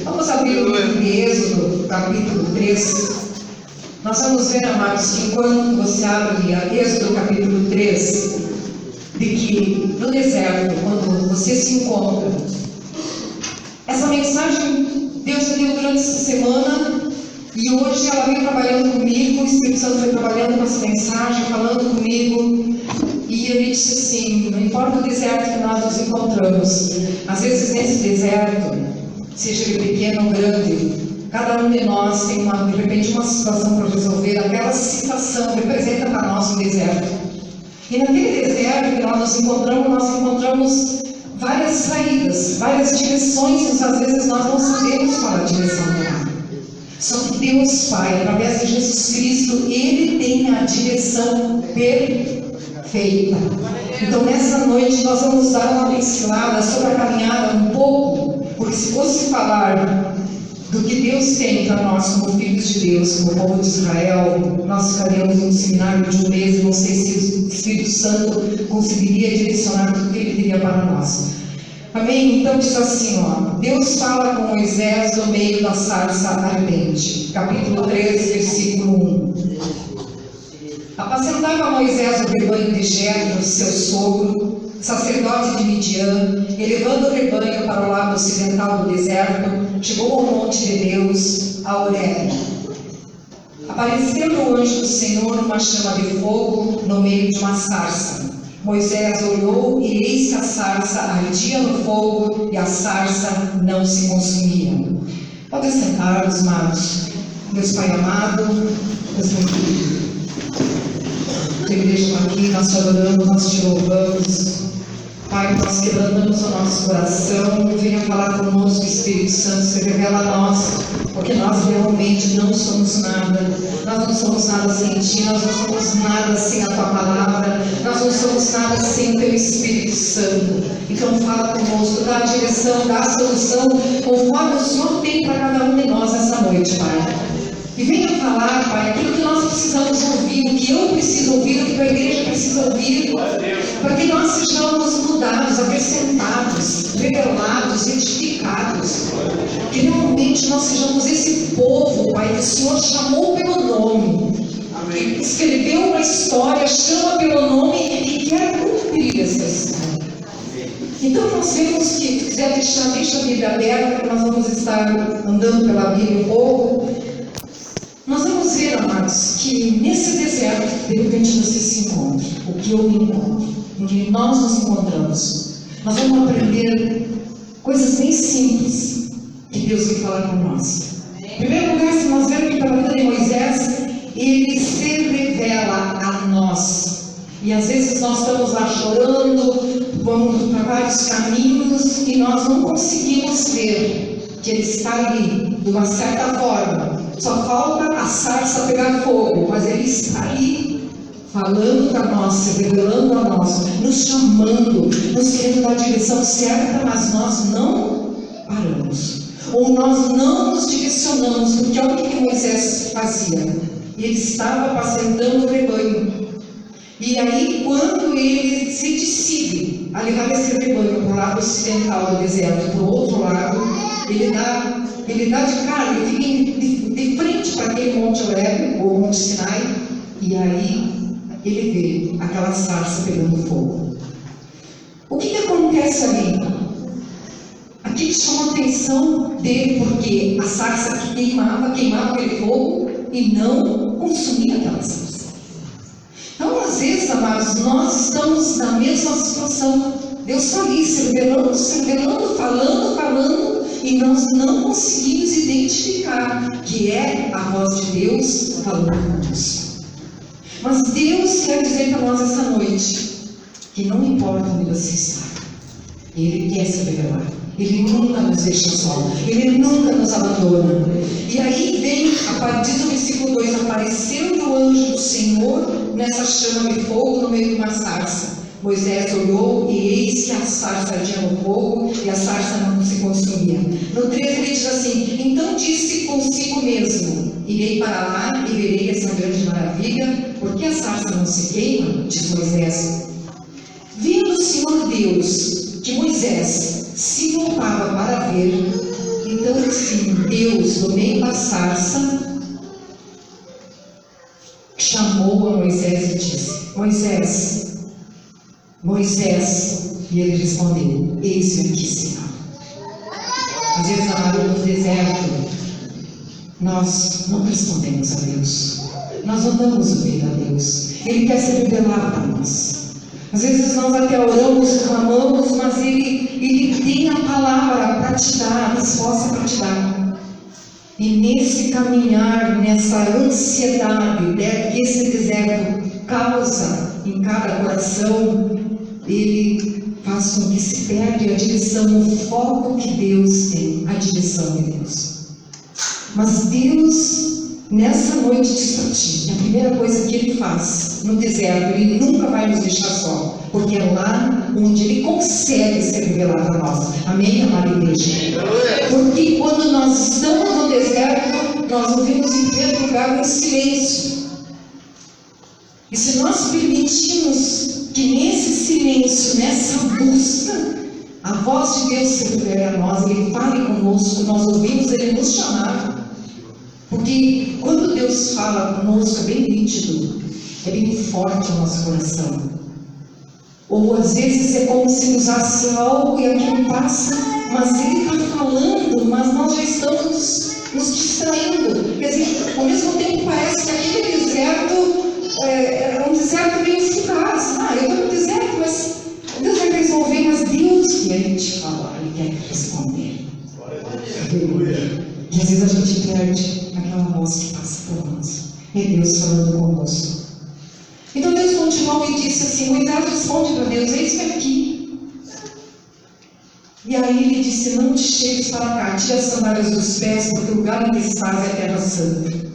Vamos abrir o livro de Êxodo, capítulo 3. Nós vamos ver, amados, que enquanto você abre Êxodo, capítulo 3, de que no deserto, quando você se encontra, essa mensagem Deus me deu durante essa semana e hoje ela vem trabalhando comigo, o Espírito Santo vem trabalhando com essa mensagem, falando comigo. E ele disse assim: não importa o deserto que nós nos encontramos, às vezes nesse deserto, seja ele pequeno ou grande, cada um de nós tem de repente uma situação para resolver. Aquela situação representa para nós um deserto. E naquele deserto que nós encontramos várias saídas, várias direções, e às vezes nós não sabemos qual a direção dela. Só que Deus Pai, através de Jesus Cristo, Ele tem a direção perfeita. Então nessa noite nós vamos dar uma pincelada sobre a caminhada um pouco, porque se fosse falar do que Deus tem para nós como filhos de Deus, como povo de Israel, nós ficaríamos num seminário de um mês e não sei se o Espírito Santo conseguiria direcionar tudo que Ele teria para nós. Amém? Então diz assim, Deus fala com Moisés no meio da sarça ardente. Capítulo 3, versículo 1. Apacentava Moisés o rebanho de Jetro, seu sogro, sacerdote de Midian, elevando o rebanho para o lado ocidental do deserto, chegou ao monte de Deus, a Horebe. Apareceu o anjo do Senhor uma chama de fogo no meio de uma sarça. Moisés olhou e eis que a sarça ardia no fogo e a sarça não se consumia. Pode sentar, os amados. Deus Pai amado, Deus muito querido. A igreja está aqui, nós te adoramos, nós te louvamos. Pai, nós quebrantamos o nosso coração, venha falar conosco, Espírito Santo, se revela a nós, porque nós realmente não somos nada. Nós não somos nada sem Ti, nós não somos nada sem a Tua palavra, nós não somos nada sem o Teu Espírito Santo. Então fala conosco, dá a direção, dá a solução, conforme o Senhor tem para cada um de nós essa noite, Pai. E venha falar, Pai, aquilo que nós precisamos ouvir, o que eu preciso ouvir, o que a igreja precisa ouvir, para que nós sejamos mudados, acrescentados, revelados, edificados. Que realmente nós sejamos esse povo, Pai, que o Senhor chamou pelo nome, que escreveu uma história, chama pelo nome e quer cumprir essa história. Então nós vemos que, se quiser deixa a Bíblia aberta, que nós vamos estar andando pela Bíblia um pouco. Nós vamos ver, amados, que nesse deserto, de repente você se encontra, o que eu me encontro, onde nós nos encontramos. Nós vamos aprender coisas bem simples que Deus vai falar com nós. Em primeiro lugar, se nós vemos que pela vida de Moisés, ele se revela a nós. E às vezes nós estamos lá chorando, vamos para vários caminhos e nós não conseguimos ver que ele está ali, de uma certa forma. Só falta a sarça pegar fogo, mas Ele está ali, falando para nós, se revelando a nós, nos chamando, nos querendo dar a direção certa, mas nós não paramos. Ou nós não nos direcionamos, porque olha o que Moisés fazia. Ele estava apacentando o rebanho. E aí, quando ele se decide a levar esse rebanho para o lado ocidental do deserto, para o outro lado, ele dá de cara, ele fica de frente para aquele monte Horebe, ou monte Sinai, e aí ele vê aquela sarça pegando fogo. O que acontece ali? Aquilo chama a atenção dele, porque a sarça que queimava aquele fogo e não consumia aquela sarça. Então, às vezes, amados, nós estamos na mesma situação. Deus está ali, se revelando, falando, e nós não conseguimos identificar que é a voz de Deus falando conosco. Mas Deus quer dizer para nós essa noite que não importa onde você está, Ele quer se revelar. Ele nunca nos deixa só, Ele nunca nos abandona. E aí vem, diz o versículo 2, apareceu o anjo do Senhor nessa chama de fogo no meio de uma sarça. Moisés olhou e eis que a sarça ardia no fogo e a sarça não se consumia. No 13 ele diz assim: então disse consigo mesmo, irei para lá e verei essa grande maravilha, porque a sarça não se queima, diz Moisés. Vendo o Senhor Deus que Moisés se voltava para ver, então assim, Deus, no meio da sarça, chamou a Moisés e disse: Moisés, Moisés, e ele respondeu: eis-me aqui, Senhor. Às vezes, amado, no deserto, nós não respondemos a Deus, nós não damos ouvido a Deus. Ele quer se revelar para nós. Às vezes nós até oramos, clamamos, mas Ele tem a palavra para te dar, a resposta para te dar. E nesse caminhar, nessa ansiedade que esse deserto causa em cada coração, ele faz com que se perde a direção, o foco que Deus tem, a direção de Deus. Mas Deus, nessa noite, diz para ti, a primeira coisa que Ele faz no deserto, Ele nunca vai nos deixar só, porque é lá onde Ele consegue se revelar para nós. Amém, amada igreja? Porque quando nós estamos no deserto, nós ouvimos em primeiro lugar um silêncio. E se nós permitirmos que nesse silêncio, nessa busca, a voz de Deus se revele a nós, Ele fale conosco, nós ouvimos Ele nos chamar. Porque quando Deus fala conosco, é bem nítido, é bem forte o nosso coração. Ou às vezes é como se usasse algo e aquilo passa, mas Ele está falando, mas nós já estamos nos distraindo. Quer dizer, ao mesmo tempo parece que aquele deserto é um deserto meio fugaz. Eu estou no deserto, mas Deus vai resolver, mas Deus quer te falar, Ele quer responder. E às vezes a gente perde aquela voz que passa por nós. É Deus falando conosco. Então Deus continuou e disse assim: Moisés responde para Deus: eis-me aqui. E aí ele disse: não te chegues para cá, tira as sandálias dos pés, porque o lugar em que estás é a terra santa.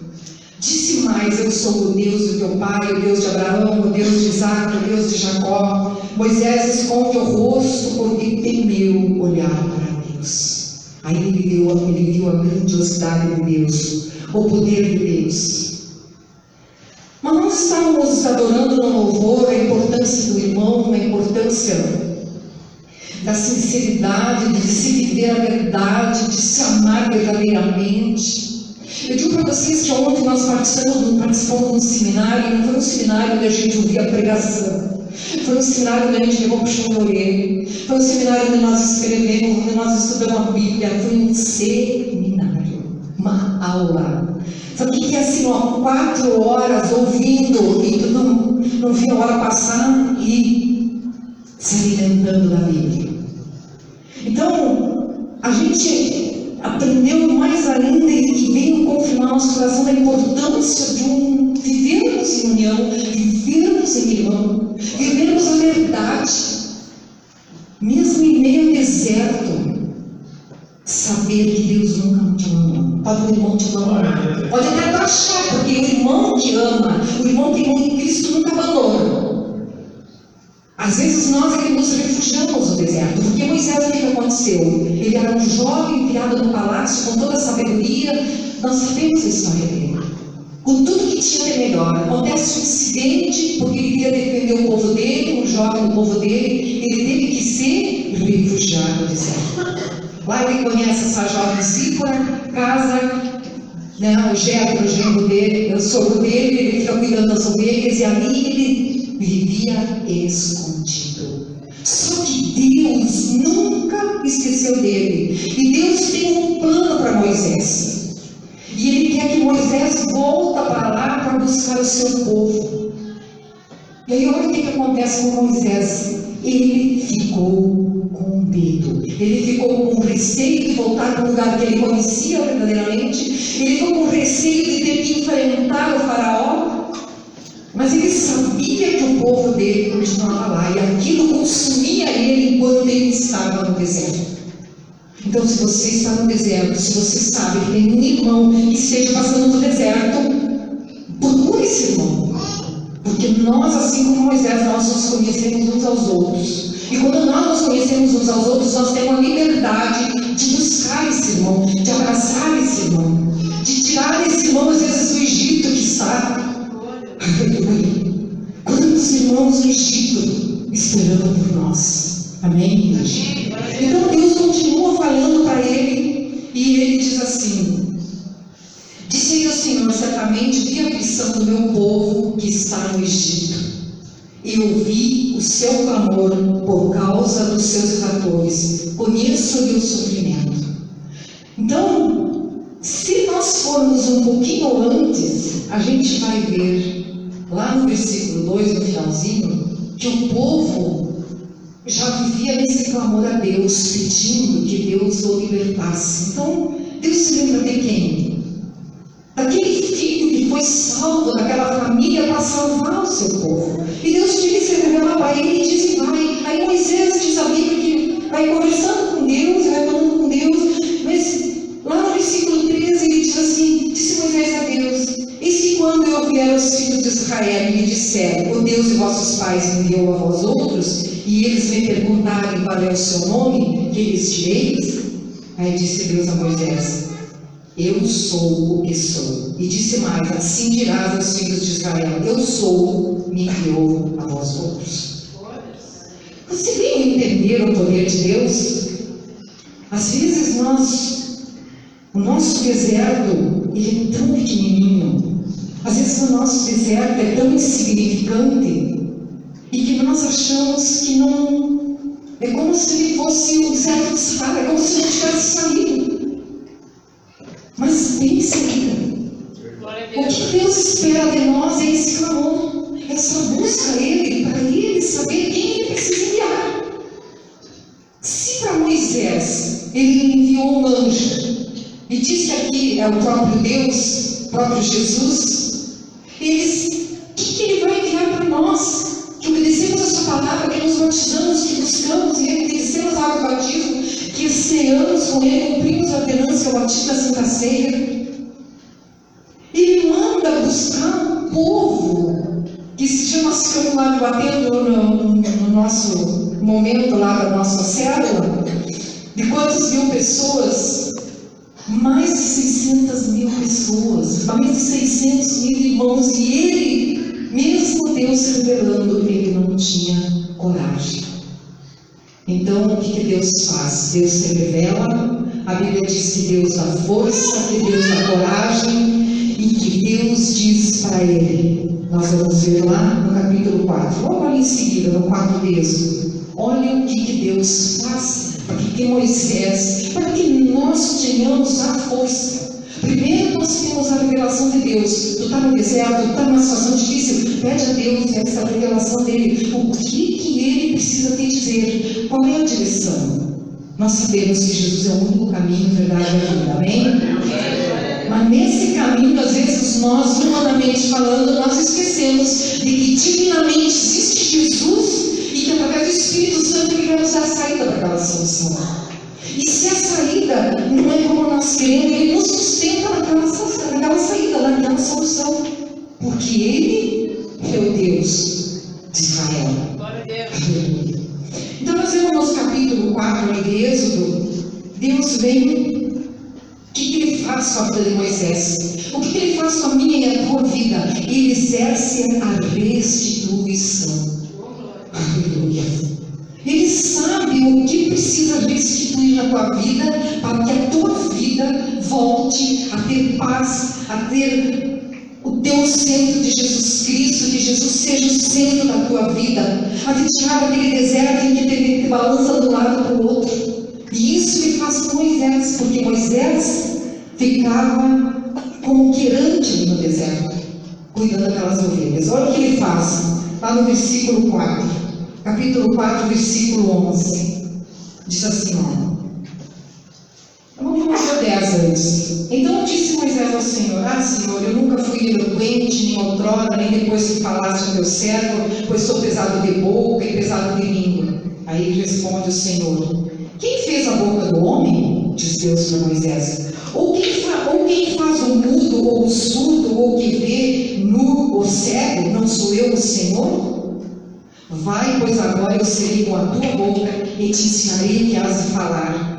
Disse mais: eu sou o Deus do teu pai, o Deus de Abraão, o Deus de Isaac, o Deus de Jacó. Moisés esconde o rosto porque temeu olhar para Deus. Aí ele viu a grandiosidade de Deus, o poder de Deus. Mas nós estávamos adorando no louvor a importância do irmão, a importância da sinceridade, de se viver a verdade, de se amar verdadeiramente. Eu digo para vocês que ontem nós participamos de um seminário, não foi um seminário onde a gente ouvia a pregação. Foi um seminário onde a gente levou puxão de orelha. Foi um seminário onde nós escrevemos, onde nós estudamos a Bíblia. Foi um seminário, uma aula. Sabe o que é assim, 4 horas ouvindo e tu não via a hora passar e se alimentando da Bíblia. Então, a gente aprendeu mais ainda e que veio confirmar nosso coração da importância de vivermos em união, vivermos em irmão, vivermos a verdade, mesmo em meio ao deserto, saber que Deus nunca te abandonou. Pode o irmão te abandonar, pode até achar, porque o irmão te ama, o irmão que em Cristo nunca abandona. Às vezes nós é que nos refugiamos no deserto, porque Moisés, o que aconteceu? Ele era um jovem criado no palácio com toda a sabedoria. Nós sabemos a história dele, com tudo que tinha de melhor. Acontece um incidente, porque ele queria defender o povo dele, um jovem do povo dele, ele teve que se refugiar no deserto. Lá ele conhece essa jovem Zípora, casa, o Jetro, o genro dele, o sogro dele, ele fica cuidando das ovelhas, e ali ele vivia escondido. Só que Deus nunca esqueceu dele. E Deus tem um plano para Moisés. E Ele quer que Moisés volta para lá para buscar o seu povo. E aí olha o que acontece com Moisés. Ele ficou com medo. Ele ficou com receio de voltar para um lugar que ele conhecia verdadeiramente. Ele ficou com receio de ter que enfrentar o faraó. Mas ele sabia que o povo dele continuava lá, e aquilo consumia ele enquanto ele estava no deserto. Então, se você está no deserto, se você sabe que tem um irmão que esteja passando no deserto, procure esse irmão. Porque nós, assim como Moisés, nós nos conhecemos uns aos outros. E quando nós nos conhecemos uns aos outros, nós temos a liberdade de buscar esse irmão, de abraçar esse irmão, de tirar esse irmão, às vezes, do Egito que está. Quantos irmãos no Egito esperando por nós? Amém? Então Deus continua falando para ele, E ele diz assim: disse o Senhor, certamente vi a aflição do meu povo que está no Egito, e ouvi o seu clamor por causa dos seus tratores, conheço-lhe o sofrimento. Então, se nós formos um pouquinho antes, a gente vai ver, lá no versículo 2, no finalzinho, que o povo já vivia nesse clamor a Deus, pedindo que Deus o libertasse. Então, Deus se lembra de quem? Daquele filho que foi salvo daquela família para salvar o seu povo. E Deus tinha que se revelar para ele e disse: vai. Aí Moisés diz a Bíblia que vai conversando com Deus, vai falando com Deus, mas lá no versículo 13 ele diz assim: disse Moisés a Deus: eis que quando eu vier aos filhos de Israel e me disser, o Deus de vossos pais me enviou a vós outros, e eles me perguntarem qual é o seu nome, que lhes direis? Aí disse Deus a Moisés: eu sou o que sou. E disse mais: assim dirás aos filhos de Israel: eu sou, me enviou a vós outros. Você vem entender o poder de Deus? Às vezes o nosso deserto, ele é tão pequenininho. Às vezes o nosso deserto é tão insignificante e que nós achamos que não. É como se ele fosse o deserto de Sara, é como se ele tivesse saído. Mas tem saída. O que Deus espera de nós é esse clamor, essa busca a Ele, para Ele saber quem Ele precisa enviar. Se para Moisés Ele enviou um anjo, e diz que aqui é o próprio Deus, o próprio Jesus, o que Ele vai enviar para nós? Que obedecemos a sua palavra, que nos batizamos, que buscamos Ele, que descemos a água do batismo, que ceamos com Ele, cumprimos a ordenança, que é o batismo da Santa Ceia. Ele manda buscar um povo, que esse dia nós ficamos lá debatendo no nosso momento lá da nossa célula, de quantas mil pessoas? Mais de 600 mil pessoas, mais de 600 mil irmãos, e ele, mesmo Deus se revelando, ele não tinha coragem. Então, o que Deus faz? Deus se revela, a Bíblia diz que Deus dá força, que Deus dá coragem, e que Deus diz para ele. Nós vamos ver lá no capítulo 4, logo ali em seguida, no 4 de Êxodo. Olha o que Deus faz para que Moisés, para que nós tenhamos a força. Primeiro nós temos a revelação de Deus. Tu está no deserto, tu está numa situação difícil, pede a Deus essa revelação dele. O que ele precisa te dizer? Qual é a direção? Nós sabemos que Jesus é o único caminho, verdade e vida. Amém? Mas nesse caminho, às vezes nós, humanamente falando, nós esquecemos de que divinamente existe Jesus e que através do Espírito Santo Ele vai nos dar a saída para aquela solução. E se a saída não é como nós queremos, Ele nos sustenta naquela saída, naquela solução. Porque Ele é o Deus de Israel. Glória a Deus. Então nós vemos no capítulo 4 de Êxodo, Deus vem. O que Ele faz com a vida de Moisés? O que Ele faz com a minha e a tua vida? Ele exerce a restituição. Aleluia. Ele sabe o que precisa restituir na tua vida para que a tua vida volte a ter paz, a ter o teu centro de Jesus Cristo, que Jesus seja o centro da tua vida, a te tirar daquele deserto em que te balança de um lado para o outro. E isso Ele faz com Moisés, porque Moisés ficava como querante no deserto, cuidando daquelas ovelhas. Olha o que ele faz, lá no versículo 4, capítulo 4, versículo 11. Diz assim, ó. Vamos começar 10 antes. Então disse Moisés ao Senhor: Senhor, eu nunca fui eloquente, nem outrora, nem depois que falaste ao teu servo, pois sou pesado de boca e pesado de língua. Aí responde o Senhor: quem fez a boca do homem? Diz Deus para Moisés. Ou quem faz o mudo, ou o surdo, ou que vê nu ou cego? Não sou eu o Senhor? Vai, pois agora eu serei com a tua boca e te ensinarei que has de falar.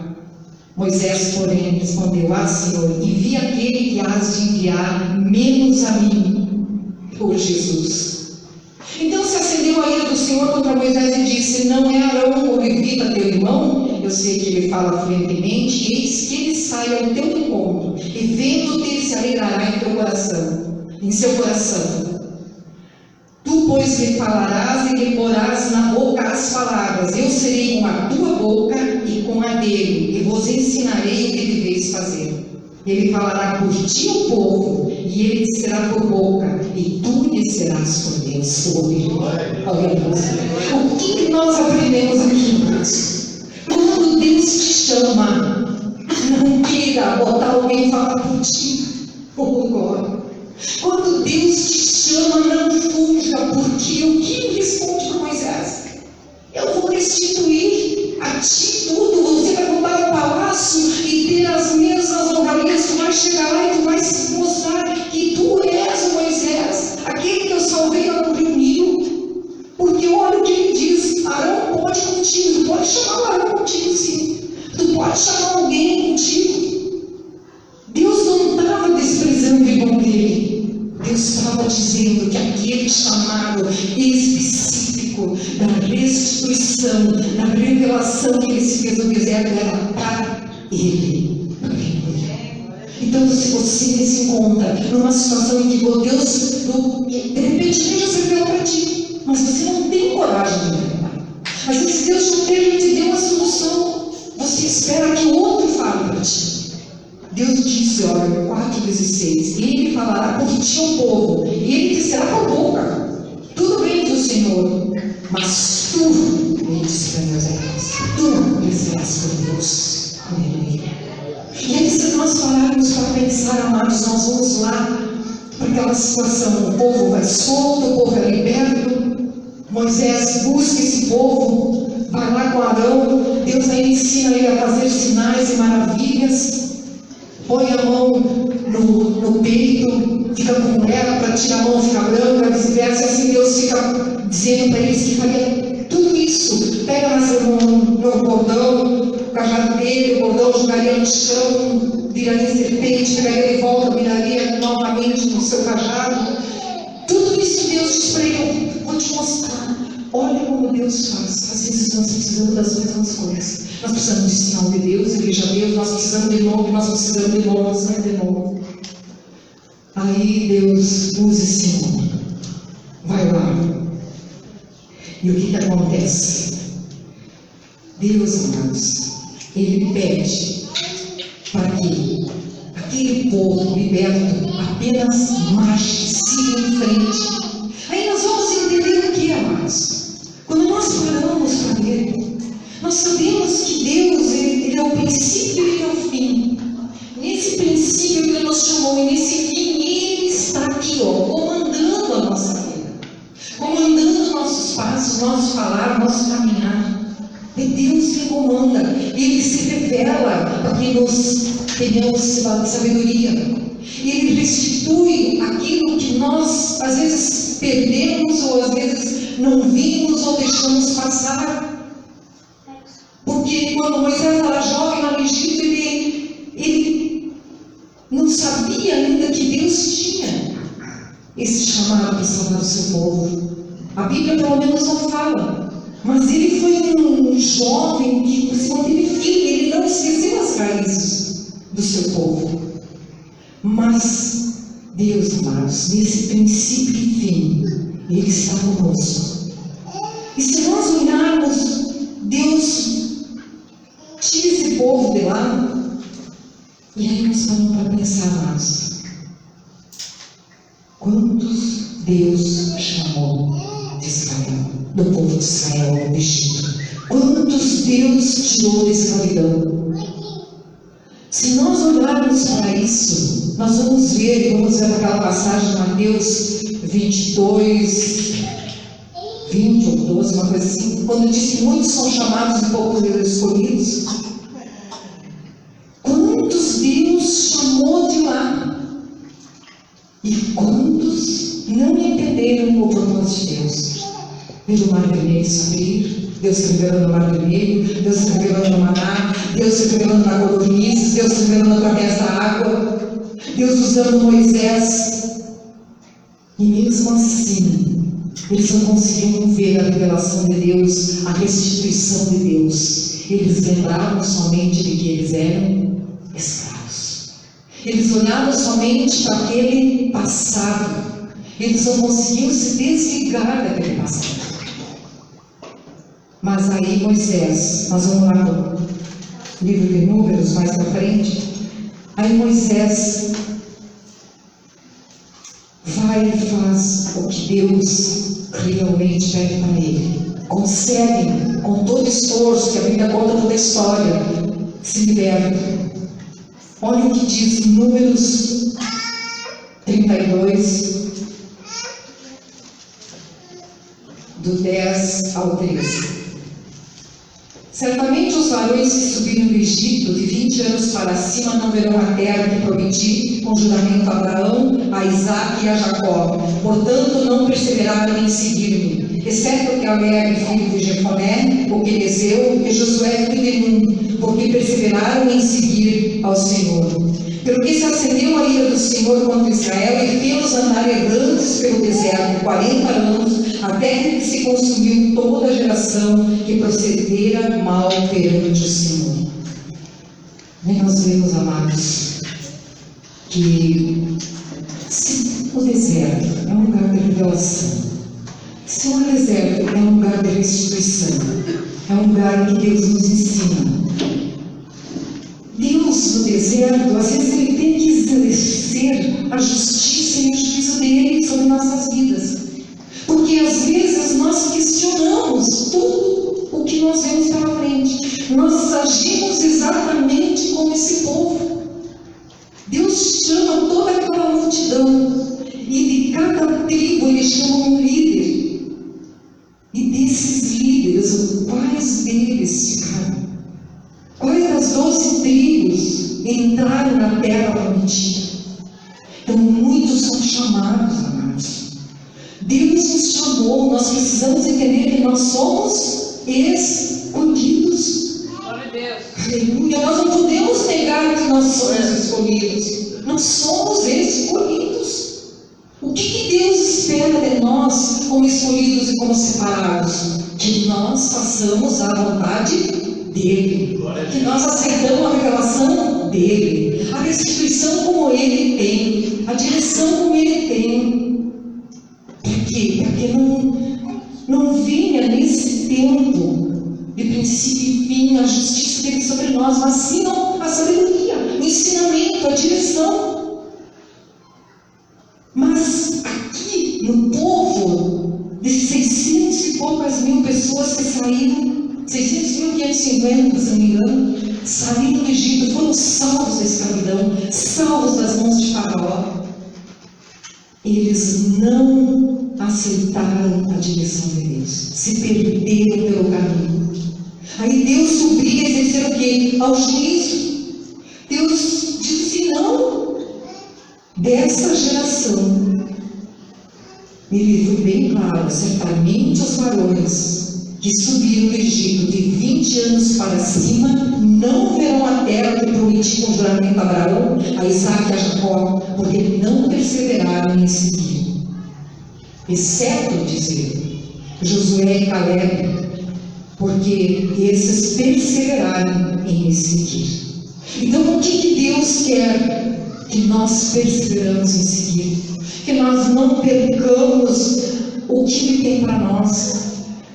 Moisés, porém, respondeu: Senhor, envia aquele que has de enviar, menos a mim, por Jesus. Então se acendeu a ira do Senhor contra Moisés e disse: não é Arão o levita teu irmão? Eu sei que ele fala fluentemente, eis que ele sai ao teu encontro, e vendo-te ele se alegrará em seu coração. Tu, pois, lhe falarás e lhe porás na boca as palavras, eu serei com a tua boca e com a dele, e vos ensinarei o que deveis fazer. Ele falará por ti o povo, e ele te será por boca, e tu lhe serás por Deus. O que nós aprendemos aqui, irmãos? Quando Deus te chama, não queira botar alguém falar por ti. Quando Deus te chama, não fuja, porque o que ele responde para Moisés? Eu vou restituir a ti tudo, você vai voltar ao palácio e ter as mesmas honrarias, tu vai chegar lá e tu vai se mostrar que tu és o Moisés, aquele que eu salvei lá no Rio Nilo. Porque olha o que ele diz, Arão pode contigo, tu pode chamar o Arão contigo sim, tu pode chamar alguém contigo. Deus não estava desprezando o irmão dele, Deus estava dizendo que aquele chamado específico da restituição, da revelação que ele se fez no deserto era para ele. Então, se você se encontra numa situação em que Deus, de repente, Deus se revelou para ti, mas você não tem coragem de revelar. Às vezes Deus não te deu a solução, você espera que o outro fale para ti. Deus disse, olha, 4:16, ele falará por ti ao povo, e ele te será por boca. Tudo bem, diz o Senhor, mas tu, ele disse para Moisés, tu lhe serás por Deus. Aleluia. E aí, se nós pararmos para pensar, amados, nós vamos lá para aquela situação, o povo vai solto, o povo é liberto, Moisés busca esse povo, vai lá com Arão, Deus aí ensina ele a fazer sinais e maravilhas, põe a mão no peito, fica com ela, para tirar a mão fica branca, vice-versa, e assim Deus fica dizendo para eles que faria tudo isso. Pega no bordão, o cajado dele, o bordão jogaria no chão, viraria serpente, pegaria de volta, viraria novamente no seu cajado. Tudo isso Deus diz para ele, eu vou te mostrar. Olha como Deus faz. Às vezes nós precisamos das mesmas coisas. Nós precisamos de sinal de Deus, igreja de Deus, nós precisamos de novo, nós precisamos de novo, nós precisamos de novo. Aí Deus usa esse homem. Vai lá. E o que acontece? Deus, amados, Ele pede para que aquele povo liberto apenas marche, siga em frente. Aí nós vamos entender o que, amados? Quando nós paramos para Ele, nós sabemos que Deus, Ele é o princípio e Ele é o fim. Nesse princípio que Ele nos chamou e nesse fim, Ele está aqui, comandando a nossa vida, comandando nossos passos, nosso falar, nosso caminhar. É Deus que comanda, Ele se revela para que nós tenhamos sabedoria. Ele restitui aquilo que nós às vezes perdemos ou às vezes não vimos ou deixamos passar. Porque quando Moisés era jovem lá no Egito, ele não sabia ainda que Deus tinha esse chamado para salvar o seu povo. A Bíblia pelo menos não fala. Mas ele foi um jovem que se manteve firme, ele não esqueceu as raízes do seu povo. Mas Deus, amados, nesse princípio e fim, Ele está conosco. E se nós olharmos, Deus tira esse povo de lá, e aí nós vamos para pensar, amados, quantos Deus chamou de Israel, do povo de Israel, do Egito? Quantos Deus tirou da escravidão? Se nós olharmos para isso, nós vamos ver aquela passagem de Mateus 22, 20 ou 12, uma coisa assim, quando diz que muitos são chamados e poucos escolhidos. Quantos Deus chamou de lá? E quantos não entenderam o propósito de Deus? Vendo o Mar Vermelho se abrir, Deus se revelando no Mar Vermelho, Deus se revelando no maná, Deus se revelando na codorniz, Deus se revelando através da água, Deus usando Moisés. E mesmo assim, Eles não conseguiam ver a revelação de Deus, a restituição de Deus. Eles lembravam somente de que eles eram escravos. Eles olhavam somente para aquele passado. Eles não conseguiam se desligar daquele passado. Mas aí Moisés, nós vamos lá no livro de Números, mais para frente. Aí Moisés vai e faz o que Deus realmente pede para ele. Consegue, com todo esforço, que a Bíblia conta toda a história, se liberta. Olha o que diz Números 32, do 10 ao 13. Certamente os varões que subiram do Egito de 20 anos para cima não verão a terra que prometi com juramento a Abraão, a Isaque e a Jacó. Portanto, não perseveraram em seguir-me, exceto Caleb, filho de Jefoné, o querezeu, e Josué, filho de Nun, porque perseveraram em seguir ao Senhor. Pelo que se acendeu a ira do Senhor contra Israel e fez-os andar errantes pelo deserto 40 anos, até que se consumiu toda a geração que procedera mal perante o Senhor. Nós vemos, amados, que se o deserto é um lugar de revelação, se o deserto é um lugar de restituição, é um lugar em que Deus nos ensina. Deus no deserto, às vezes Ele tem que exercer a justiça e o juízo dele sobre nossas vidas. Porque às vezes nós questionamos tudo o que nós vemos pela frente. Nós agimos exatamente como esse povo. Deus chama toda aquela multidão e de cada tribo Ele chama um líder. E desses líderes, quais deles ficaram? Quais das 12 tribos entraram na terra prometida? Então muitos são chamados, amados. Deus nos chamou, nós precisamos entender que nós somos escolhidos. Glória a Deus. Aleluia. Nós não podemos negar que nós somos escolhidos. Nós somos escolhidos. O que Deus espera de nós como escolhidos e como separados? Que nós façamos a vontade dele. Que nós aceitamos a revelação dele. A restituição como ele tem. A direção como ele tem. Por quê? Porque não vinha nesse tempo de princípio e fim a justiça dele sobre nós, mas sim a sabedoria, o ensinamento, a direção. Mas aqui no povo de 600 e poucas mil pessoas que saíram, 600.550, se não me engano, saíram do Egito, foram salvos da escravidão, salvos das mãos de Faraó. Eles não aceitaram a direção de Deus, se perderam pelo caminho. Aí Deus obriga a exercer o quê? Ao juízo. Deus diz assim: não, dessa geração, ele foi bem claro, certamente os varões que subiram do Egito de 20 anos para cima não verão a terra que prometi com juramento a Abraão, a Isaque e a Jacó, porque não perseveraram em seguir. Exceto, diz ele, Josué e Caleb, porque esses perseveraram em me seguir. Então, o que Deus quer? Que nós perseveramos em seguir, que nós não percamos o que Ele tem para nós.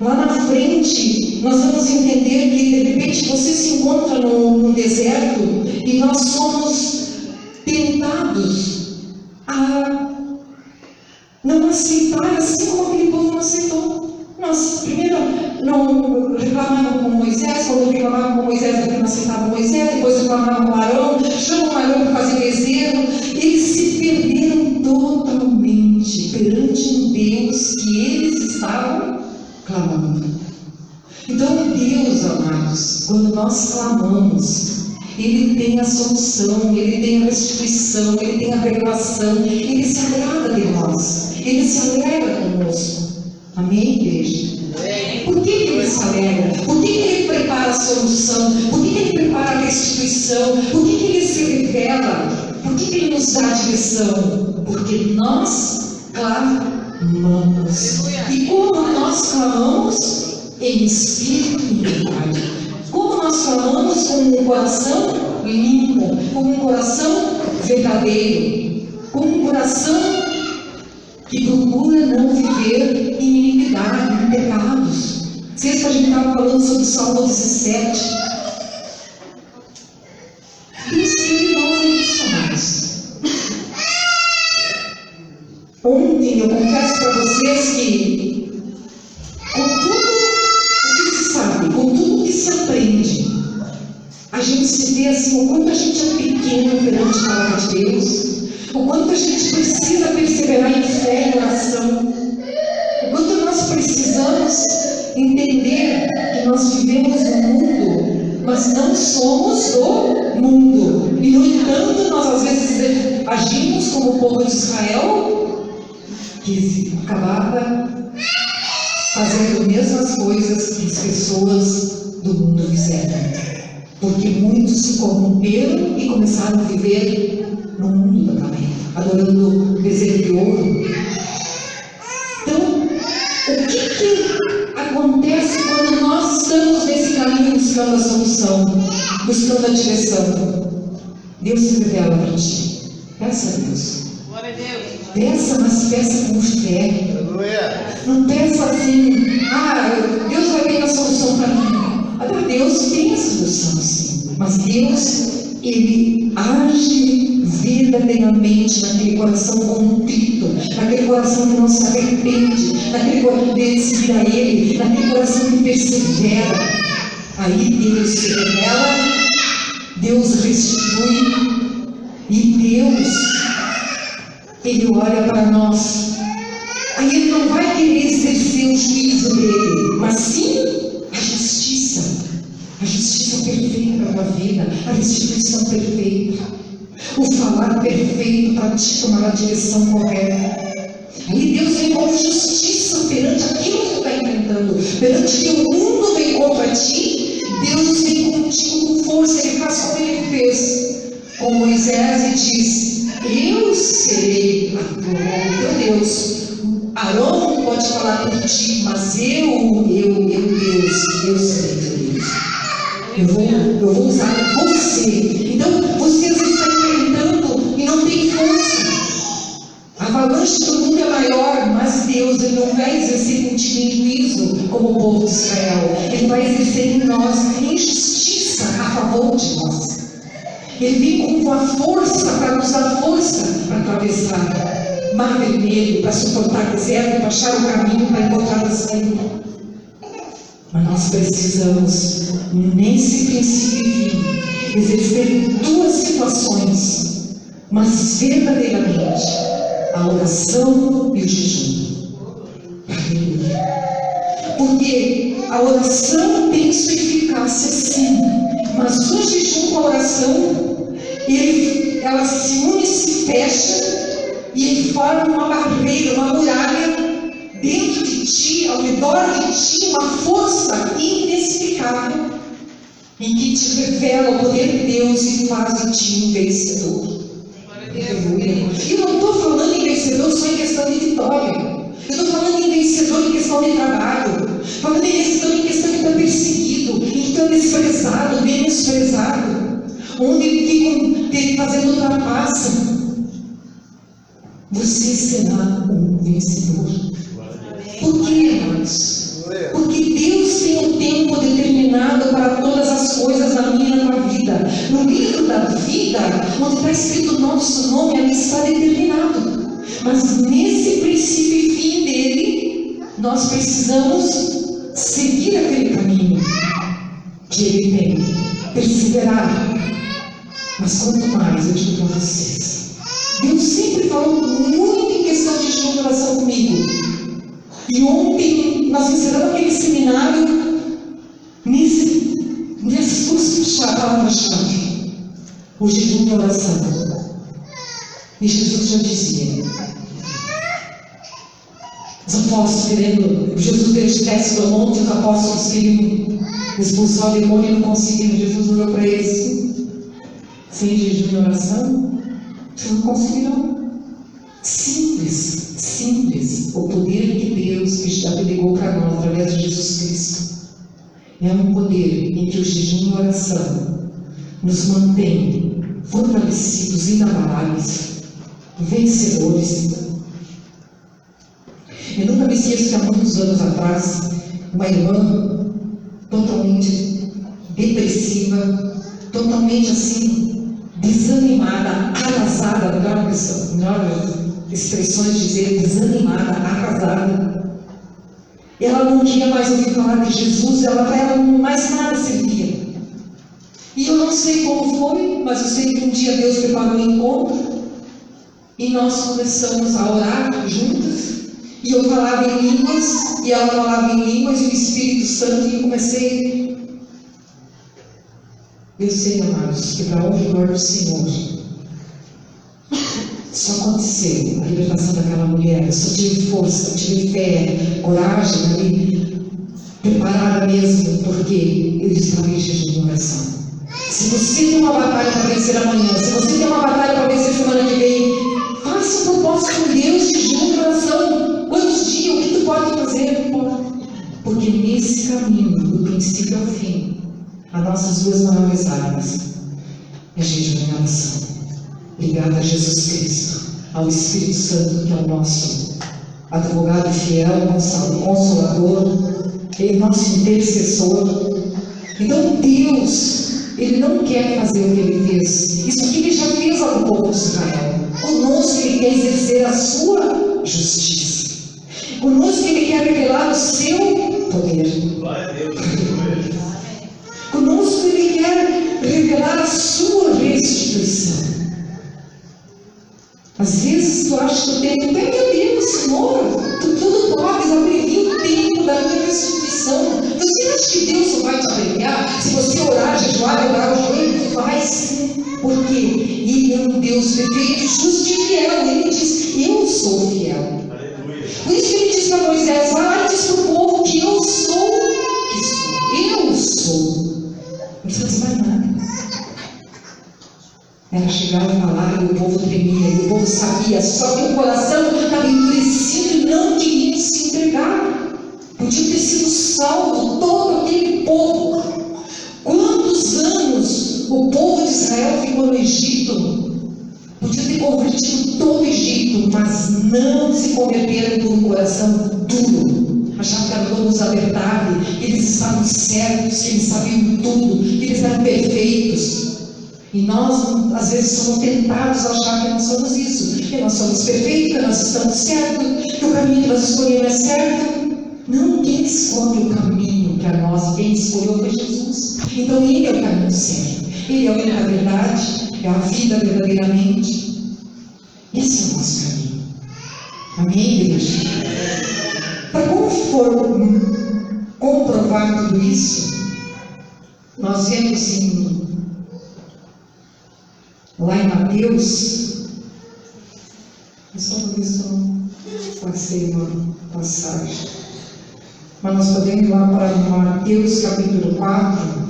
Lá na frente, nós vamos entender que de repente você se encontra num deserto e nós somos tentados a não aceitar, assim como aquele povo não aceitou. Nós primeiro não reclamavam com Moisés, quando reclamavam com Moisés, não aceitavam Moisés, depois reclamavam com Arão, chamam Arão para fazer bezerro. Eles se perderam totalmente perante um Deus que eles estavam clamando. Então Deus, amados, quando nós clamamos, Ele tem a solução, Ele tem a restituição, Ele tem a revelação, Ele se agrada de nós, Ele se alegra conosco. Amém, igreja? Por que Ele se alegra? Por que Ele prepara a solução? Por que Ele prepara a restituição? Por que Ele se revela? Por que Ele nos dá a direção? Porque nós clamamos. E como nós clamamos? Em espírito e em verdade. Como nós clamamos? Com um coração limpo, com um coração verdadeiro, com um coração que procura não viver em iniquidade, em pecados. Sexta, a gente estava falando sobre o Salmo 17. Deus quer nós emocionais. Ontem eu confesso para vocês que, com tudo o que se sabe, com tudo o que se aprende, a gente se vê assim, o quanto a gente é pequeno perante a palavra de Deus, o quanto a gente precisa perseverar em fé e oração, o quanto nós precisamos entender que nós vivemos no mundo, mas não somos do mundo. E no entanto, nós às vezes agimos como o povo de Israel, que acabava fazendo as mesmas coisas que as pessoas do mundo fizeram. Porque muitos se corromperam e começaram a viver no mundo também, adorando bezerro de ouro. Então, o que acontece quando nós estamos nesse caminho buscando a solução, buscando a direção? Deus se revela para ti. Peça a Deus. Glória a Deus. Peça, mas peça com fé. Não peça assim, Deus vai ter a solução para mim. Deus tem a solução, sim. Mas Deus, Ele age verdadeiramente naquele coração contrito, naquele coração que não se arrepende, naquele coração de seguir a Ele, naquele coração que persevera. Aí Deus se revela, Deus restitui, e Deus, Ele olha para nós. Aí Ele não vai querer exercer o juízo dele, mas sim a justiça perfeita para a vida, a restituição perfeita, o falar perfeito para te tomar a direção correta. Aí Deus vem com justiça perante aquilo que tu está enfrentando, perante que o mundo vem contra ti. Deus vem contigo com força. Ele faz como Ele fez com Moisés e diz: eu serei o teu Deus. Arão pode falar por ti, mas eu Deus serei teu Deus. Eu vou usar você. Então, você às vezes está enfrentando e não tem força. A avalanche do mundo é maior, mas Deus, Ele não vai exercer contigo em juízo como o povo de Israel. Ele vai exercer em nós em justiça a favor de nós. Ele vem com a força para nos dar força para atravessar Mar Vermelho, para suportar deserto, para achar o caminho, para encontrar a saída. Mas nós precisamos, nesse princípio e fim, exercer duas situações, mas verdadeiramente, a oração e o jejum. Porque a oração tem sua eficácia, sim, mas o jejum com a oração, ela se une, se fecha, e ele forma uma barreira, uma muralha dentro de ti, ao redor de ti, uma força inexplicável, em que te revela o poder de Deus e faz de ti um vencedor. E eu não estou falando em vencedor só em questão de vitória. Eu estou falando em vencedor em questão de trabalho, falando em vencedor em questão de estar perseguido, em estar desprezado, menosprezado, onde ficam fazendo trapaça. Você será um vencedor. Por quê, irmãos? Porque Deus tem um tempo determinado para todas as coisas na minha e na tua vida. No livro da vida, onde está escrito o nosso nome, ali está determinado. Mas nesse princípio e fim dele, nós precisamos seguir aquele caminho que Ele tem, perseverar. Mas quanto mais, eu digo para vocês, Deus sempre falou muito em questão de jejum e oração comigo. E ontem nós encerramos aquele seminário nesse curso de palavra-chave, o jejum e oração. E Jesus já dizia, os apóstolos querendo, Jesus desce do monte, os apóstolos queriam expulsar o demônio e não conseguiram. Jesus olhou para eles, sem jejum e oração, vocês não conseguirão. Simples. o poder que Deus delegou para nós através de Jesus Cristo é um poder em que o jejum e a oração nos mantém fortalecidos, inabaláveis, vencedores. Eu nunca me esqueço que há muitos anos atrás, uma irmã totalmente depressiva, totalmente assim, desanimada, arrasada, melhor expressões de dizer, desanimada, arrasada. Ela não queria mais ouvir falar de Jesus, para ela mais nada servia. E eu não sei como foi, mas eu sei que um dia Deus preparou um encontro e nós começamos a orar juntas. E eu falava em línguas, e ela falava em línguas, e o Espírito Santo, e eu comecei. Eu sei, amados, que para a honra e glória do Senhor, só aconteceu a libertação daquela mulher. Eu só tive força, eu tive fé, coragem ali, preparada mesmo, porque eu estava em jejum de oração. Se você tem uma batalha para vencer amanhã, se você tem uma batalha para vencer semana que vem, faça um propósito com Deus, jejum de oração. Quantos dias? O que tu pode fazer? Porque nesse caminho, do princípio ao fim, as nossas duas maiores armas é jejum e oração, ligada a Jesus Cristo, ao Espírito Santo, que é o nosso advogado fiel, nosso consolador, ele é nosso intercessor. Então Deus, Ele não quer fazer o que Ele fez. Isso aqui Ele já fez ao povo de Israel. Conosco Ele quer exercer a sua justiça. Conosco Ele quer revelar o seu poder. Conosco Ele quer revelar a sua restituição. Às vezes tu acha que o tempo, meu Deus, Senhor, tu tudo podes abreviar o tempo da minha restituição. Você acha que Deus só vai te abreviar? Se você orar, jejuar, dobrar o joelho, vai sim. Por quê? Ele é um Deus perfeito, justo e fiel. Ele diz, eu sou fiel. Por isso que Ele diz para Moisés, vai lá e diz para o povo que eu sou, eu sou. Não precisa dizer mais nada. Ela chegava e falava, e o povo tremia, e o povo sabia, só que o coração estava endurecido e não queria se entregar. Podia ter sido salvo todo aquele povo. Quantos anos o povo de Israel ficou no Egito? Podia ter convertido todo o Egito, mas não se converteram por um coração duro. Achavam que era todos a verdade, que eles estavam certos, que eles sabiam tudo, que eles eram perfeitos. E nós, às vezes, somos tentados a achar que nós somos isso, que nós somos perfeitos, que nós estamos certos, que o caminho que nós escolhemos é certo. Não, quem escolhe o caminho para nós, quem escolheu foi Jesus. Então Ele é o caminho certo, Ele é a verdade, é a vida verdadeiramente. Esse é o nosso caminho. Amém, igreja? Para comprovar tudo isso, nós vemos lá em Mateus, só uma questão, passei uma passagem, mas nós podemos ir lá para Mateus capítulo 4.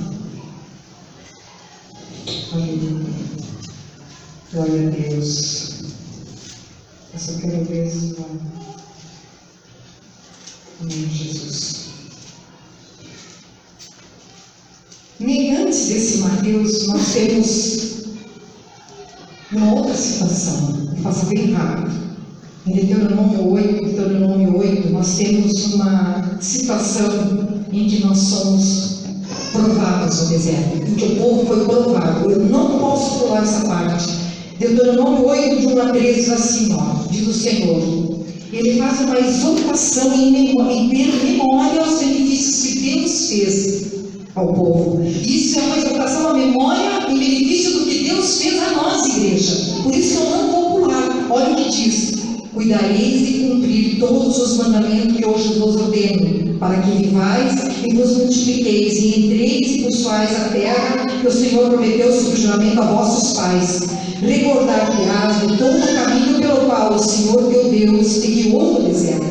Aleluia. Glória a Deus. Eu só quero ver se vai. Amém, Jesus. Nem antes desse Mateus, nós temos uma outra situação, vou passar bem rápido. Em Deuteronômio 8, nós temos uma situação em que nós somos provados no deserto, em que o povo foi provado. Eu não posso pular essa parte. Deuteronômio 8, de 1 a 13, diz assim, diz o Senhor. Ele faz uma exortação em memória aos benefícios que Deus fez ao povo. Isso é uma exortação à memória em benefício do que Deus fez a nós, igreja. Por isso que eu não vou pular. Olha o que diz: cuidareis de cumprir todos os mandamentos que hoje vos ordeno, para que vivais e vos multipliqueis, e entreis e possuais a terra que o Senhor prometeu sob juramento a vossos pais. Recordar-te-ás de todo o caminho pelo qual o Senhor teu Deus te guiou no deserto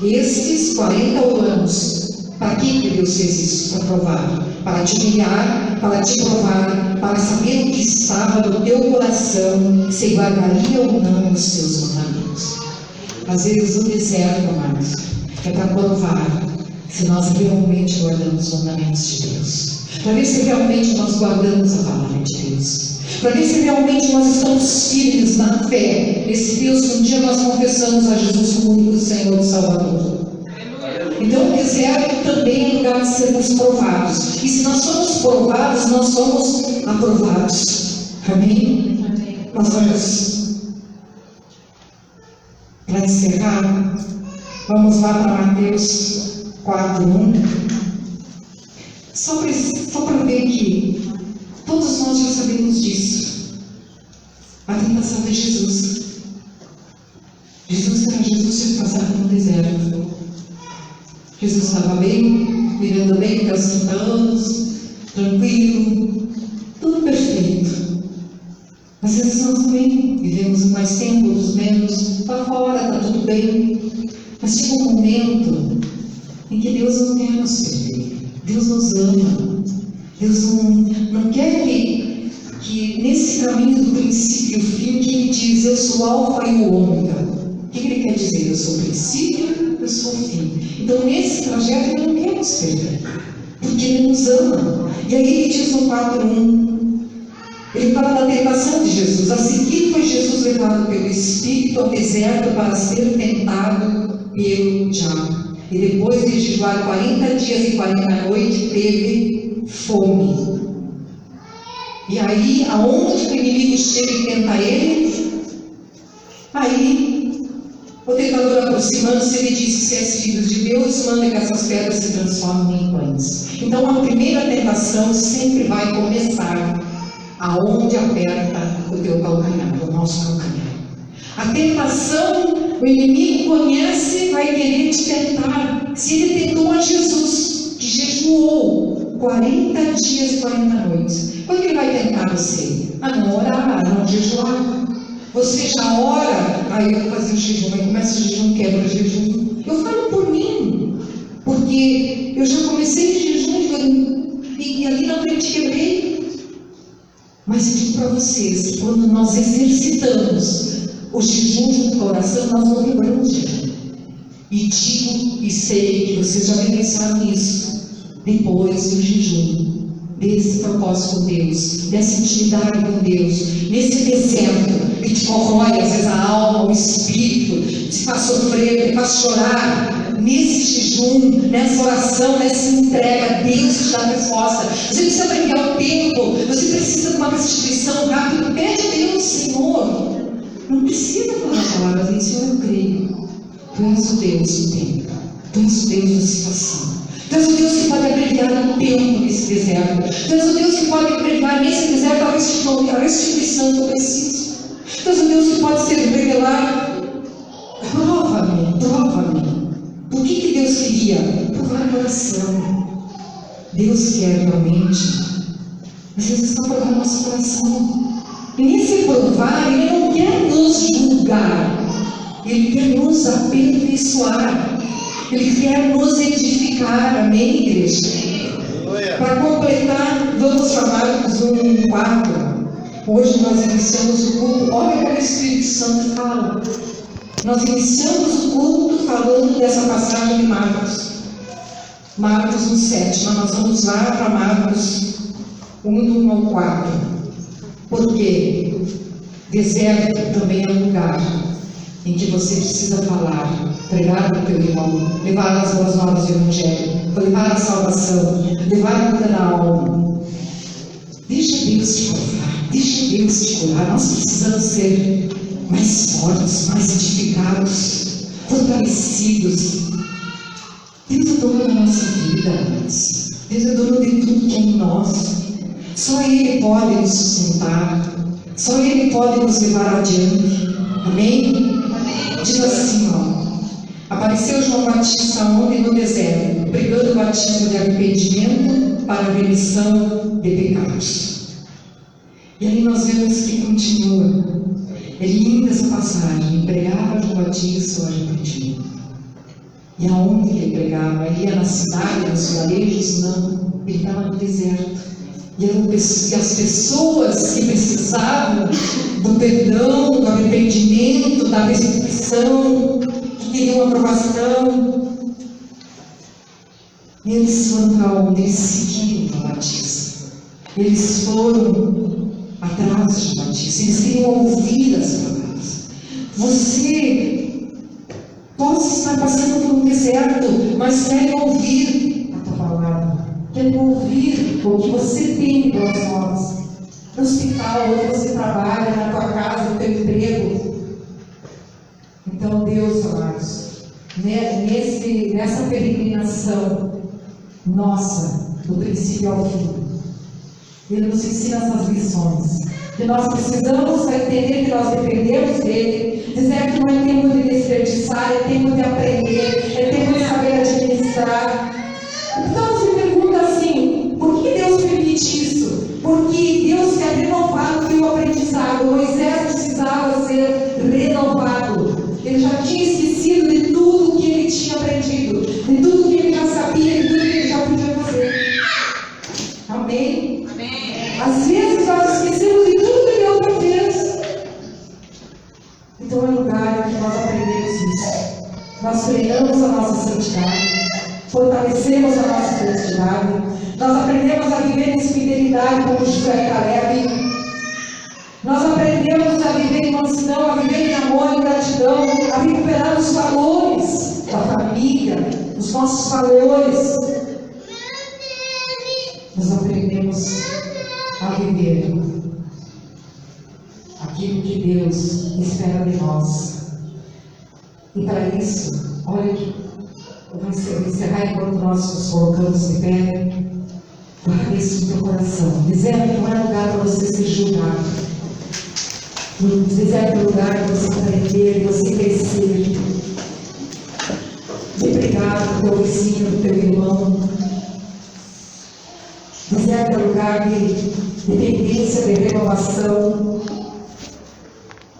estes 40 anos. Para que Deus fez isso? Para provar, para te humilhar, para te provar, para saber o que estava no teu coração, se guardaria ou não os teus mandamentos. Às vezes o deserto, amados, é para provar se nós realmente guardamos os mandamentos de Deus, para ver se realmente nós guardamos a palavra de Deus, para ver se realmente nós estamos firmes na fé nesse Deus que um dia nós confessamos a Jesus como único Senhor e Salvador. Então o deserto também é lugar de sermos provados, e se nós somos provados, nós somos aprovados. Amém? Nós vamos, para encerrar, vamos lá para Mateus 4:1. Só para ver que todos nós já sabemos disso. A tentação de Jesus. Jesus era Jesus tinha passado no deserto. Jesus estava bem, vivendo bem até os 30 anos, tranquilo, tudo perfeito. Às vezes nós também vivemos mais tempo, outros menos, para fora, está tudo bem. Mas chega um momento em que Deus não quer nos perder. Deus nos ama. Deus não quer que nesse caminho do princípio e o fim, que Ele diz, eu sou o alfa e o ômega. O que Ele quer dizer? Eu sou o princípio, eu sou o fim. Então nesse trajeto Ele não quer nos perder, porque Ele nos ama. E aí Ele diz no 4:1, Ele fala da tentação de Jesus. A seguir foi Jesus levado pelo Espírito ao deserto para ser tentado pelo diabo. E depois de jejuar 40 dias e 40 noites, teve fome. E aí, aonde o inimigo chega e tenta ele, aí o tentador aproximando-se, ele diz que se és filho de Deus, manda que essas pedras se transformem em pães. Então a primeira tentação sempre vai começar aonde aperta o teu calcanhar, o nosso calcanhar. A tentação, o inimigo conhece, vai querer te tentar. Se ele tentou a Jesus, que jejuou 40 dias e 40 noites, quando ele vai tentar você? A não orar, a não jejuar. Você já ora, aí eu vou fazer o jejum, aí começa o jejum, quebra o jejum. Eu falo por mim, porque eu já comecei o jejum e ali na frente quebrei. Mas eu digo para vocês que quando nós exercitamos o jejum junto com a oração, nós não quebramos jejum. E digo e sei que vocês já vivenciaram isso depois do jejum, desse propósito com Deus, dessa intimidade com Deus, nesse deserto que te corrói às vezes a alma, o espírito, te faz sofrer, te faz chorar. Nesse jejum, nessa oração, nessa entrega, Deus te dá a resposta. Você precisa abreviar o tempo, você precisa de uma restituição rápida. Pede a Deus, Senhor. Não precisa falar palavras, mas Senhor, eu creio. Tu és o Deus do tempo, Tu és o Deus da situação. Tu és o Deus que pode abreviar o tempo nesse deserto. Tu és o Deus que pode abreviar nesse deserto a restituição que eu preciso. Tu és o Deus que pode ser revelar. Prova-me, prova-me. O que Deus queria? Provar o coração. Deus quer realmente, às vezes, está provando o nosso coração. E nesse provar, Ele não quer nos julgar, Ele quer nos aperfeiçoar, Ele quer nos edificar. Amém, igreja? Para completar, vamos para Marcos 1:4. Hoje nós iniciamos o culto. Olha como o Espírito Santo fala. Nós iniciamos o culto falando dessa passagem de Marcos 1:7, mas nós vamos lá para Marcos 1:1-4, porque deserto também é um lugar em que você precisa falar, pregar para o teu irmão, levar as boas novas do Evangelho, levar a salvação, levar a cura da alma. Deixa Deus te provar, deixa Deus te curar. Nós precisamos ser mais fortes, mais edificados, fortalecidos. Deus é dono da nossa vida, amados. Deus é dono de tudo que é em nós. Só Ele pode nos sustentar, só Ele pode nos levar adiante. Amém? Diz assim, apareceu João Batista onde? No deserto, pregando o batismo de arrependimento para a remissão de pecados. E aí nós vemos que continua. É linda essa passagem. Pregava João Batista o arrependimento. E aonde ele pregava? Ele ia na cidade, nos vilarejos? Não. Ele estava no deserto. E as pessoas que precisavam do perdão, do arrependimento, da restituição, provação. E eles foram para onde? Eles seguiram a Batista. Eles foram atrás de Batista. Eles queriam ouvir as palavras. Você pode estar passando por um deserto, mas quer ouvir a tua palavra. Quer ouvir o que você tem pelas mãos. No hospital, onde você trabalha, na tua casa, no teu emprego. Então, Deus, amados, nessa peregrinação nossa, do princípio ao fim, Ele nos ensina essas lições. Que nós precisamos entender que nós dependemos dEle, dizer que não é tempo de desperdiçar, é tempo de aprender, é tempo de saber administrar. Então você pergunta assim, por que Deus permite isso? Porque Deus quer renovar o teu aprendizado. Moisés precisava ser renovado. Ele já tinha esquecido de tudo que ele tinha aprendido, de tudo que ele já sabia, de tudo que ele já podia fazer. Amém? Amém. Às vezes nós esquecemos de tudo que Deus já fez. Então é lugar em que nós aprendemos isso. Nós treinamos a nossa santidade, fortalecemos a nossa santidade, nós aprendemos a viver em fidelidade como Josué e Caleb. Nós aprendemos a viver em mansidão, a viver em amor e gratidão, a recuperar os valores da família, os nossos valores. Nós aprendemos a viver aquilo que Deus espera de nós. E para isso, olha que eu vou encerrar enquanto nós nos colocamos de pé. Guarda isso no teu coração. Deserto não é lugar para você se julgar. Deserto é lugar para você aprender, para você crescer. De brigar com o teu vizinho, com o teu irmão. Deserto é lugar de dependência, de renovação.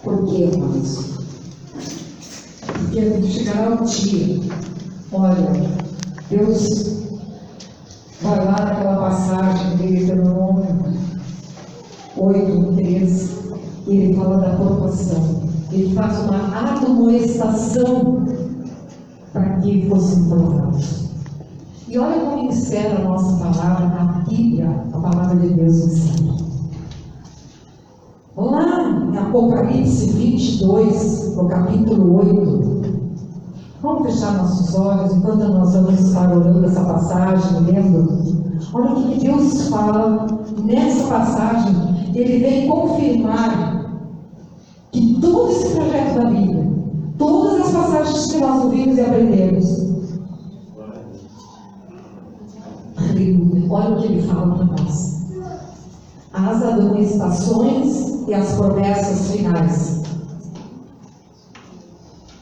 Por quê, irmãos? Porque chegará um dia, olha, Deus vai lá naquela passagem de Deuteronômio 8:13, e ele fala da provação. Ele faz uma admoestação para que fossem provados. E olha como insere a nossa palavra na Bíblia, a palavra de Deus ensina. Lá em Apocalipse 22, no capítulo 8, vamos fechar nossos olhos enquanto nós vamos estar orando essa passagem, lendo. Olha o que Deus fala nessa passagem. Ele vem confirmar que todo esse projeto da Bíblia, todas as passagens que nós ouvimos e aprendemos, olha o que ele fala para nós. As admoestações e as promessas finais.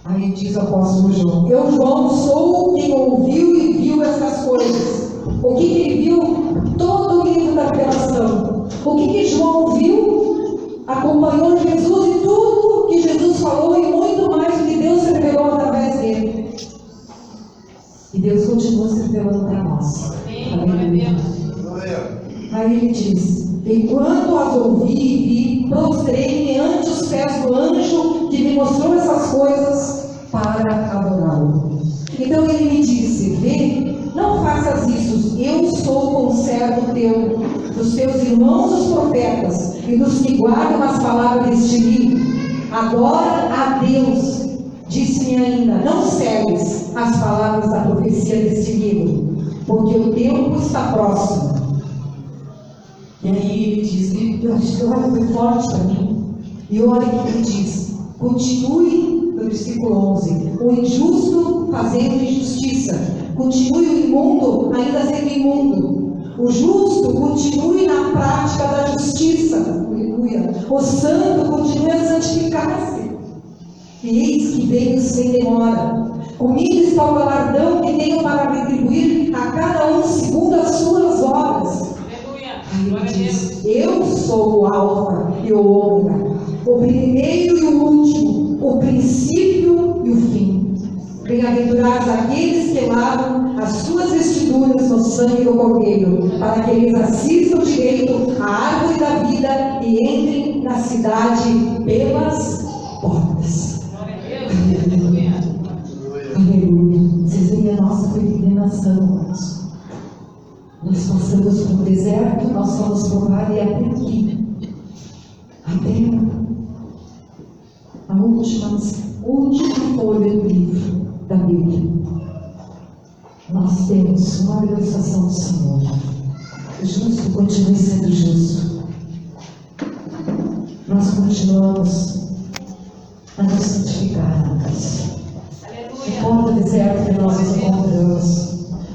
Aí diz o apóstolo João: eu, João, sou quem ouviu e viu essas coisas. O que ele viu? Todo o livro da revelação. O que João viu? Acompanhou Jesus e tudo que Jesus falou e muito mais do que Deus se revelou através dele. E Deus continua se revelando para nós. Aleluia. Aí ele diz: enquanto as ouvi e vi, prostrei-me ante os pés do anjo que me mostrou essas coisas para adorá-lo. Então ele me disse: vê, não faças isso, eu sou conservo teu, dos teus irmãos os profetas e dos que guardam as palavras deste livro. Adora a Deus. Disse-me ainda: não segues as palavras da profecia deste livro, porque o tempo está próximo. E aí ele diz, eu acho que foi forte para mim. E olha o que ele diz: continue, no versículo 11, o injusto fazendo injustiça, continue o imundo ainda sendo imundo, o justo continue na prática da justiça, aleluia. O santo continue a santificar-se. E eis que venho sem demora. Comigo está o galardão que tenho para retribuir a cada um segundo as suas obras. Aí diz: eu sou o Alfa e o Ômega, o primeiro e o último, o princípio e o fim. Bem-aventurados aqueles que lavam as suas vestiduras no sangue do Cordeiro, para que eles assistam direito à árvore da vida e entrem na cidade pelas portas. Aleluia. nação. Nós passamos por um deserto, nós fomos provar e até aqui, até a última folha do livro da Bíblia. Nós temos uma manifestação do Senhor. O justo continue sendo justo. Nós continuamos a nos santificar. No ponto do deserto que nós nos encontramos,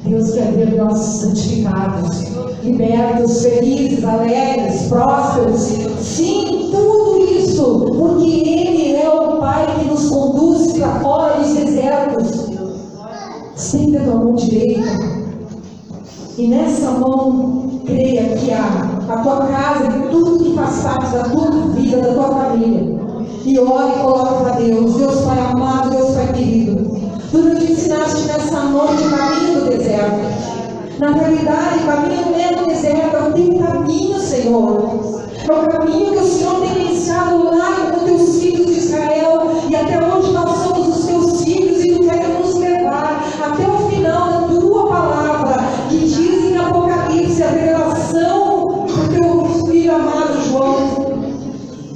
Deus quer ver nós santificados, libertos, felizes, alegres, prósperos. Sim, tudo isso, porque Ele é o Pai que nos conduz para fora dos desertos. Estenda a tua mão direita, e nessa mão, creia que a tua casa e tudo que faz parte da tua vida, da tua família. E ore e coloque para Deus. Deus Pai amado, Deus Pai querido, Tu nos ensinaste nessa noite o caminho do deserto. Na realidade, o caminho não é do deserto, é o teu caminho, Senhor. É o caminho que o Senhor tem iniciado lá com os teus filhos de Israel. E até hoje nós somos os teus filhos e Tu queres nos levar até o final da Tua palavra, que diz em Apocalipse a revelação do Teu Filho amado João.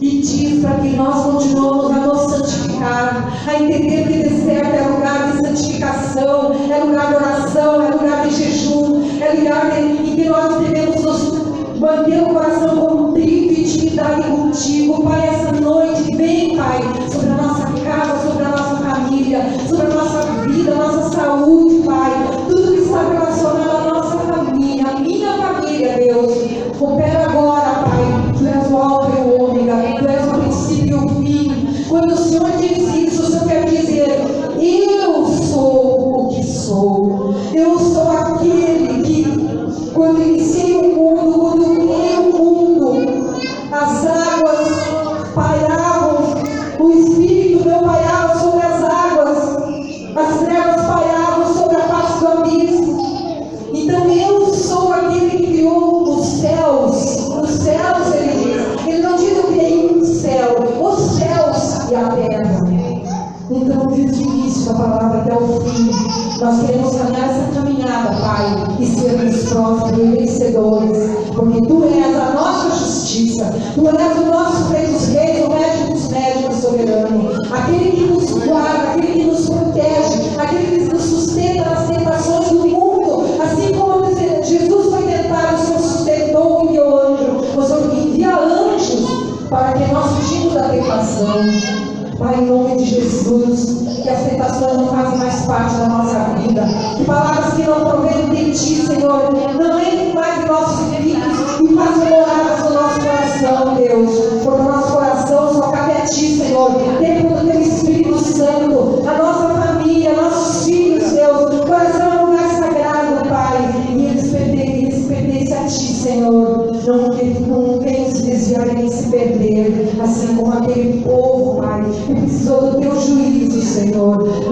E diz para que nós continuemos a nos santificar, a entender que deserto é lugar de santificação, é lugar de oração, é lugar de jejum, é lugar em que nós devemos nos manter o coração contrito e intimidade contigo. Pai, essa noite vem, Pai, sobre a nossa casa, sobre a nossa família, sobre a nossa vida, a nossa saúde, Pai, tudo que está relacionado à nossa família, a minha família, Deus. Opera agora, Pai. Tu és o alfa e o ômega, Tu és o princípio e o fim. Quando o Senhor diz isso, o Senhor quer dizer: eu sou o que sou. Eu sou aquele que, quando iniciei o mundo, quando criei o mundo, as águas pairavam, o Espírito meu pairava sobre as águas, as trevas pairavam sobre a face do abismo. Então eu sou aquele que criou os céus. Os céus, ele diz. Ele não diz eu criei um céu, os céus e a terra. Então, desde o início da palavra até o fim, nós queremos caminhar essa caminhada, Pai, e sermos prósperos e vencedores, porque Tu és a nossa justiça, Tu és o nosso Rei dos Reis, o médico dos médicos soberano, aquele que nos guarda, aquele que nos protege, aquele que nos sustenta nas tentações do mundo, assim como Jesus foi tentado, o Senhor sustentou e enviou anjo, o Senhor envia anjos para que nós fugimos da tentação. Pai, em nome de Jesus, que as tentações não fazem mais parte da nossa vida, que palavras que não provêm de Ti, Senhor, não entrem mais em nossos filhos e façam moradas no nosso coração, Deus, porque o nosso coração só cabe a Ti, Senhor, dentro do Teu Espírito Santo, a nossa família, nossos filhos, Deus, o coração é um lugar sagrado, Pai, e eles pertencem a Ti, Senhor, não venham se desviar nem se perder, assim como aquele povo, Pai, que precisou do Teu juízo, Senhor.